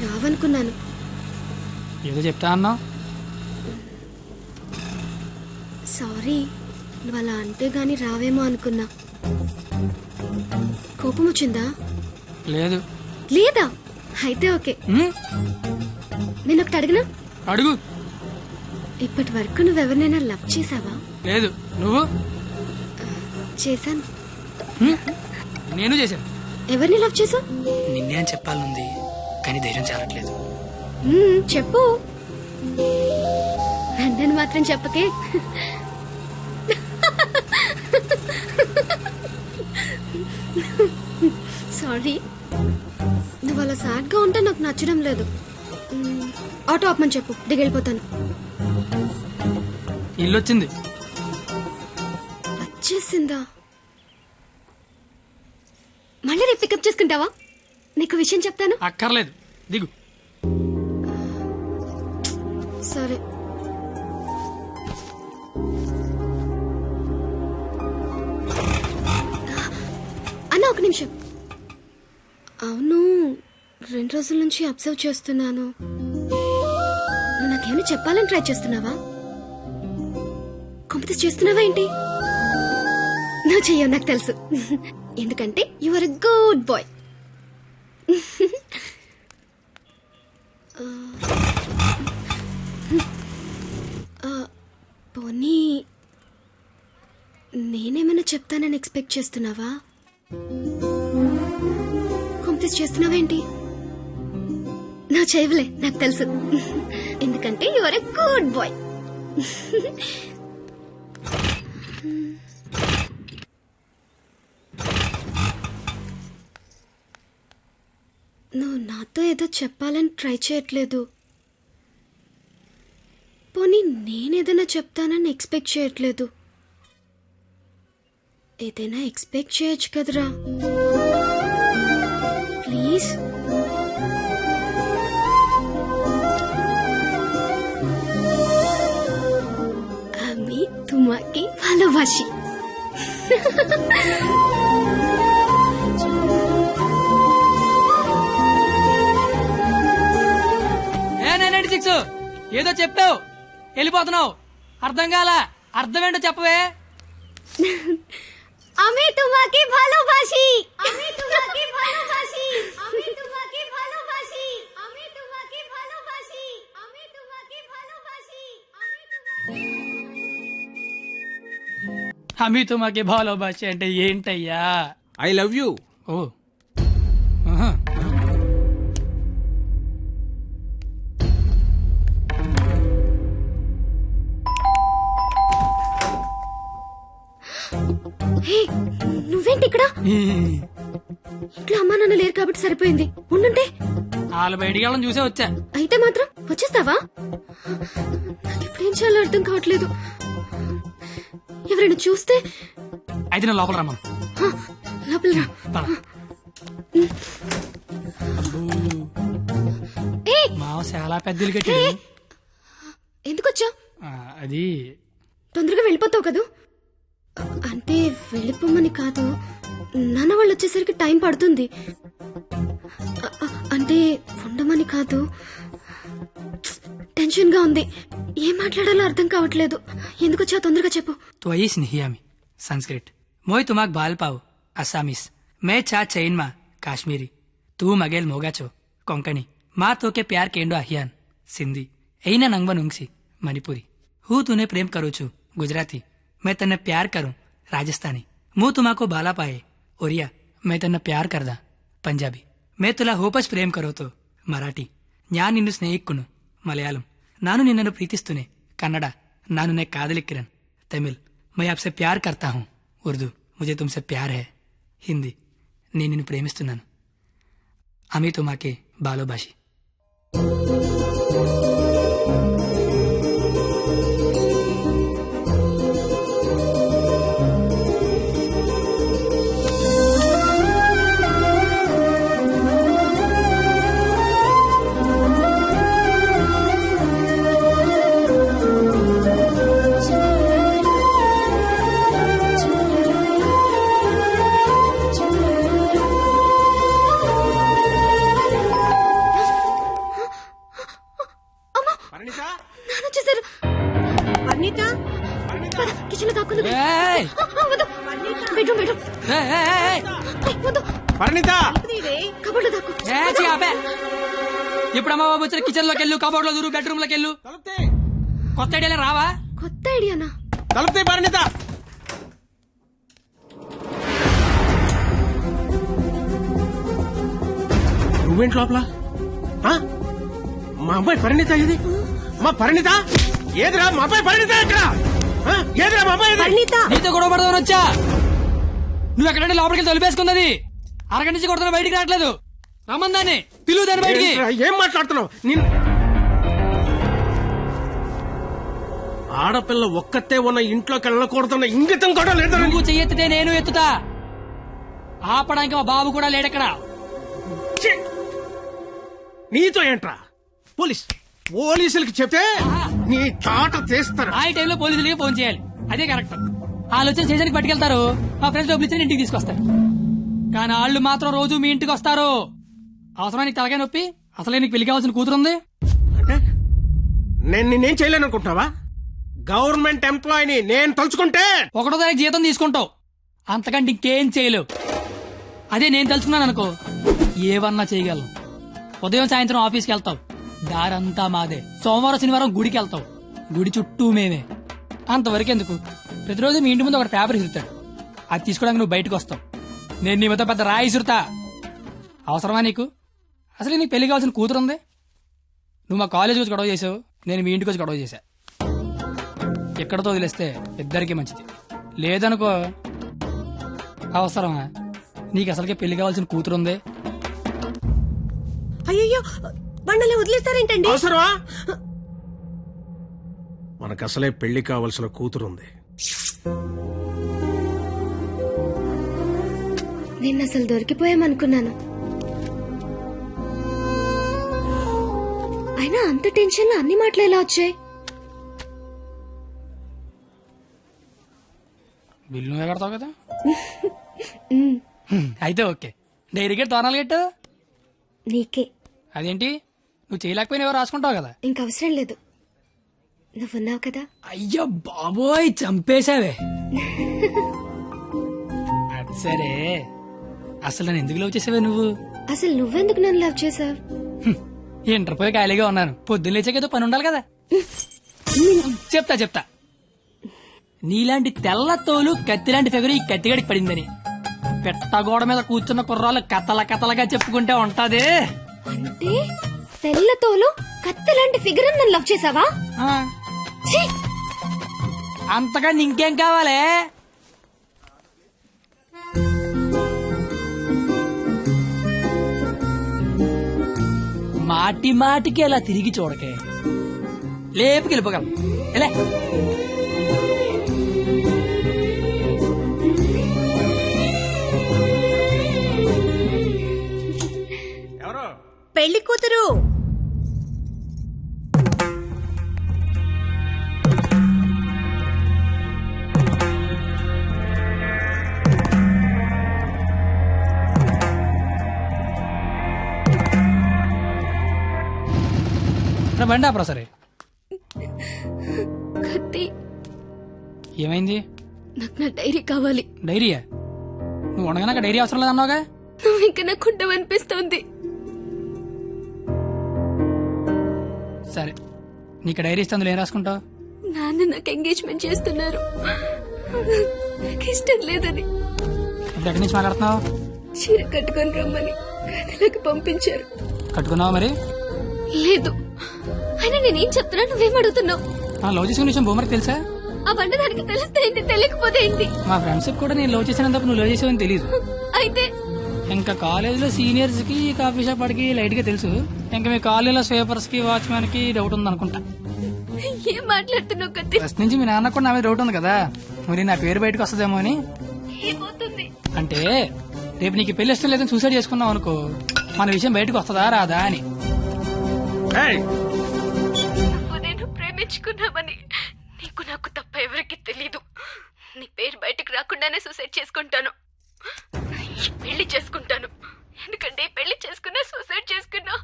రావనుకున్నాను. ఏదో చెప్తా అన్నావు. సారీ, నువ్వు అలా అంటే గాని రావేమో అనుకున్నా. కోపం వచ్చిందా? లేదు. లేదా? అయితే ఓకే. నేను ఒకటి అడిగినా? అడుగు. ఇప్పటి వరకు నువ్వెవరినైనా లవ్ చేసావా? లేదు. నువ్వు? చేశాను. నేను చేశాను. ఎవరిని లవ్ చేసావు? నిన్నే అని చెప్పాలనుంది కానీ ధైర్యం చాలట్లేదు. చెప్పు. నన్ను మాత్రం చెప్పకే. సారీ, నువ్వు అలా సాడ్ గా ఉంటే నాకు నచ్చడం లేదు. ఆటో ఆపమని చెప్పు, దిగెళ్ళిపోతాను. ఇల్లు వచ్చింది. వచ్చేసిందా? మళ్ళీ రేపు పికప్ చేసుకుంటావా? నీకు విషయం చెప్తాను. అక్కర్లేదు, దిగు. సరే. అన్న ఒక నిమిషం. అవును, 2 రోజుల నుంచి అబ్జర్వ్ చేస్తున్నాను. నువ్వు నాకేమైనా చెప్పాలని ట్రై చేస్తున్నావా? కాంపిటీస్ చేస్తున్నావా ఏంటి? నువ్వు చెయ్యవు, నాకు తెలుసు. ఎందుకంటే you are a good boy. పోనీ నేనేమైనా చెప్తానని ఎక్స్పెక్ట్ చేస్తున్నావా? కాంపిటీస్ చేస్తున్నావా ఏంటి? నువ్వు చేయవులే, నాకు తెలుసు. ఎందుకంటే you are a good boy. నువ్వు నాతో ఏదో చెప్పాలని ట్రై చేయట్లేదు. పోనీ నేనేదైనా చెప్తానని ఎక్స్పెక్ట్ చేయట్లేదు. ఏదైనా ఎక్స్పెక్ట్ చేయొచ్చు కదరా, ప్లీజ్. আমি তোমাকে ভালোবাসি. ఏదో చెప్పావు, వెళ్ళిపోతున్నావు. అర్థం కాలా? అర్థం ఏంటో చెప్పవే. আমি তোমাকে ভালোবাসি. আমি তোমাকে ভালোবাসি. আমি তোমাকে ভালোবাসি. আমি তোমাকে ভালোবাসি. আমি তোমাকে ভালোবাসি. అమి తుమాకి భాలోబాసి అంటే ఏంటయ్యా? I love you. ఓ, ఆహా. హే, నువ్వేంటి ఇక్కడ? ఇంట్లో అమ్మా నాన్న లేరు కాబట్టి సరిపోయింది. ఉండుంటే వాళ్ళ బయటికి వెళ్ళడం చూసే వచ్చా. అయితే మాత్రం వచ్చేస్తావా? నాకు ఇప్పుడేం చేయాలో అర్థం కావట్లేదు. ఎవరైనా చూస్తే? అయితే నేను లోపల రమ్మను. లోపల రా. పద. మావ చాలా పెద్దలు కట్టాడు. ఎందుకు వచ్చా? అది తొందరగా వెళ్ళిపోతావు కదూ? అంటే వెళ్ళిపోమని కాదు, నాన్న వాళ్ళు వచ్చేసరికి టైం పడుతుంది. అంటే ఉండమని కాదు, టెన్షన్ గా ఉంది. ఏం మాట్లాడాలో అర్థం కావట్లేదు. ఎందుకు వచ్చావు? తొందరగా చెప్పు. तो आई स्नेहियामी संस्कृत मोय तुमाक बाल पाव असामीस मैं चा चैन मा काश्मीरी तू मगेल मोगाचो कोंकणी मा तो के प्यार केंडो अहियान सिंधी ऐना नंगवा नुंगसी मणिपुरी हूँ तूने प्रेम करू छू गुजराती मैं तन्ने प्यार करूं राजस्थानी मुँह तुमाको बाला पाए ओरिया मैं तन्ने प्यार करदा पंजाबी मैं तुला होपस प्रेम करो तो मराठी न्या निन्नु स्नेहिक्कुनु मलयालम नानु निन्ननु प्रीतिस्तुने कन्नड नानु ने कादलिक्किरन तमिल मैं आपसे प्यार करता हूँ उर्दू मुझे तुमसे प्यार है हिंदी నేను నిన్ను ప్రేమిస్తున్నాను అమీ తుమాకే బాలోబాషి ఏయ్, ఏయ్, ఏయ్, పరిణిత కబడ్డీ దాకు ఏ, ఛీ, ఆపే. ఇప్పుడు అమ్మ బాబు వచ్చిన కిచెన్ లోకి వెళ్ళు, కబోర్డ్ లో దూరు, బెడ్రూమ్ లోకి వెళ్ళు. కొత్త ఐడియాలు రావా? కొత్త ఐడియానా? తలుపుతే పరిణిత. నువ్వేంటి లోపల? ఆ? మా అమ్మాయి పరిణిత ఇది? మా పరిణిత ఏదిరా? మా అమ్మాయి పరిణిత ఎక్కడ? ఆ? ఏదిరా మా అమ్మాయి ఇది? పరిణిత నీతో గొడవ పడదామని వచ్చా. నువ్వు ఎక్కడంటే లోపలికి వెళ్ళి తొలిపేసుకున్నది. అరగంట నుంచి కొడుతున్నా, బయటికి రావట్లేదు. రమ్మందాన్ని పిలువు దాన్ని బయటికి. ఏంట్రా, ఏం మాట్లాడుతున్నావు? ఆడపిల్ల ఒక్కతే ఉన్న ఇంట్లోకి వెళ్ళకూడదన్న ఇంగితం కూడా లేదా? నువ్వు చెయ్యెత్తితే నేను ఎత్తుతా. ఆపడానికి మా బాబు కూడా లేడెక్కడ. ఛీ! నీతో ఏంట్రా? పోలీసులకి చెప్తే నీ తాట తీస్తారు. ఆ టైంలో పోలీసులకి ఫోన్ చేయాలి, అదే కరెక్ట్. వాళ్ళు వచ్చి స్టేషన్కి పట్టుకెళ్తారు, మా ఫ్రెండ్స్ డబ్బులు ఇచ్చి ఇంటికి తీసుకొస్తారు. కానీ వాళ్ళు మాత్రం రోజు మీ ఇంటికి వస్తారు. అవసరమా నీకు తలకాయ నొప్పి? అసలే నీకు పెళ్లి కావాల్సిన కూతురుంది. అంటే నేను నేనేం చేయలేను అనుకుంటున్నావా? గవర్నమెంట్ ఎంప్లాయీని నేను తలుచుకుంటే 1వ తారీఖు జీతం తీసుకుంటావు, అంతకంటే ఇంకేం చేయలేవు. అదే నేను తలుచుకున్నాను అనుకో, ఏవన్నా చేయగలను. ఉదయం సాయంత్రం ఆఫీస్కి వెళ్తావు, దారంతా మాదే. సోమవారం శనివారం గుడికి వెళ్తావు, గుడి చుట్టూ మేమే. అంతవరకు ఎందుకు, ప్రతిరోజు మీ ఇంటి ముందు ఒక పేపర్ ఇసురుతాడు, అది తీసుకోవడానికి నువ్వు బయటకు వస్తావు. నేను నీ మీద పెద్ద రాయి ఇసురుతా. అవసరమా నీకు? అసలు నీకు పెళ్లి కావాల్సిన కూతురుంది. నువ్వు మా కాలేజీకి వచ్చి గొడవ చేసావు, నేను మీ ఇంటికి వచ్చి గొడవ చేశా. ఎక్కడతో వదిలేస్తే ఇద్దరికీ మంచిది. లేదనుకో, అవసరమా? నీకు అసలుకే పెళ్లి కావాల్సిన కూతురుంది. అయ్యో బండలే వదిలేస్తారేంటండి? అవసరమా? మనకు అసలే పెళ్లి కావలసిన కూతురుంది. నేను అసలు దొరికిపోయామనుకున్నాను. అయినా అంత టెన్షన్ లో అన్ని మాటలు ఎలా వచ్చాయి? బిల్లు నువ్వే కడతావు కదా. అయితే ఓకే. డైరీ గేట్ తోరణాలు గట్టు. నీకే. అదేంటి, నువ్వు చేయలేకపోయినా ఎవరు రాసుకుంటావు కదా. ఇంకవసరం లేదు, నువ్వున్నావు కదా. అయ్యో బాబోయ్, చంపేశావే. అది సరే, అసలు నన్ను ఎందుకు లవ్ చేసావే నువ్వు? అసలు నువ్వెందుకు నన్ను లవ్ చేసావు? ఇంటర్ పోయి ఖాళీగా ఉన్నాను, పొద్దున్న లేచాకేదో పని ఉండాలి కదా. చెప్తా. నీలాంటి తెల్ల తోలు కత్తిలాంటి ఫిగర్ ఈ కత్తిగడికి పడిందని పెట్టగోడ మీద కూర్చున్న కుర్రాలు కథలగా చెప్పుకుంటే ఉంటది. అంటే తెల్లతోలు కత్తిలాంటి ఫిగర్ నన్ను లవ్ చేసావా? ఆ, ఛీ! అంతగా ఇంకేం కావాలే? మాటికి అలా తిరిగి చూడకే, లేపుకి వెళ్ళిపోగలం. ఎలా ఎవరో పెళ్లి కూతురు. బండి ఆపరా. సరే, కత్తి, ఏమైంది? నాకు నా డైరీ కావాలి. డైరీయా? నువ్వు ఉండగా డైరీ అవసరం లేదన్నావుగా. నువ్వు ఇంకా నాకు ఉండవనిపిస్తోంది. సరే, నీకు డైరీ ఇస్తే అందులో ఏం రాసుకుంటావు? నాన్న నాకు ఎంగేజ్మెంట్ చేస్తున్నారు, నాకు ఇష్టం లేదని. ఇప్పుడు ఎక్కడి నుంచి మాట్లాడుతున్నావు? చీర కట్టుకొని రమ్మని గదిలోకి పంపించారు. కట్టుకున్నావా మరి? లేదు. అయినా నేనేం చెప్తున్నా, నువ్వేం అడుగుతున్నావు? లవ్ చేసుకున్న విషయం బొమ్మకి తెలుసా? ఆ బండ దానికి తెలిస్తే ఏంటి, తెలియకపోతే ఏంటి? మా ఫ్రెండ్షిప్ కూడా నేను లవ్ చేసినందుకు నువ్వు లవ్ చేసావని తెలియదు. అయితే ఇంకా కాలేజీలో సీనియర్స్ కి కాఫీ షాప్ వాడికి లైట్ గా తెలుసు. ఇంకా మీ కాలేజీలో స్వీపర్స్ కి వాచ్మెన్ కి డౌట్ ఉంది అనుకుంటా. ఏం మాట్లాడుతున్నావు కత్తి? ఫస్ట్ నుంచి మీ నాన్న కూడా నా మీద డౌట్ ఉంది కదా, మరి నా పేరు బయటకు వస్తుందేమో అని. ఏమవుతుంది? అంటే రేపు నీకు పెళ్లి ఇష్టం లేదని సూసైడ్ చేసుకున్నావు అనుకో, మన విషయం బయటకు వస్తుందా రాదా అని. ఏయ్! నువ్వు నేను ప్రేమించుకున్నామని నీకు నాకు తప్ప ఎవరికి తెలీదు. నీ పేరు బయటకు రాకుండానే సూసైడ్ చేసుకుంటాను, పెళ్లి చేసుకుంటాను. ఎందుకంటే పెళ్లి చేసుకున్నా సూసైడ్ చేసుకున్నా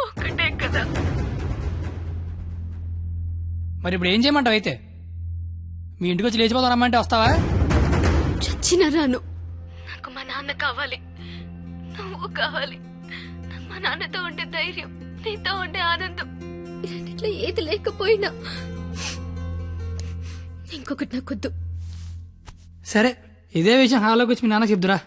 ఒకటే కదా. మరి ఇప్పుడు ఏం చేయమంటావు? అయితే మీ ఇంటికి వచ్చి లేచిపోతానమ్మంటే వస్తావా? చచ్చిన రాను. నాన్న కావాలి, నువ్వు కావాలి. మా నాన్నతో ఉండే ధైర్యం, నీతో ఉండే ఆనందం, ఈ రెండిట్లో ఏది లేకపోయినా ఇంకొకటి నాకొద్దు. సరే ఇదే విషయం హాల్లోకి వచ్చి మీ నాన్న చెప్దురా.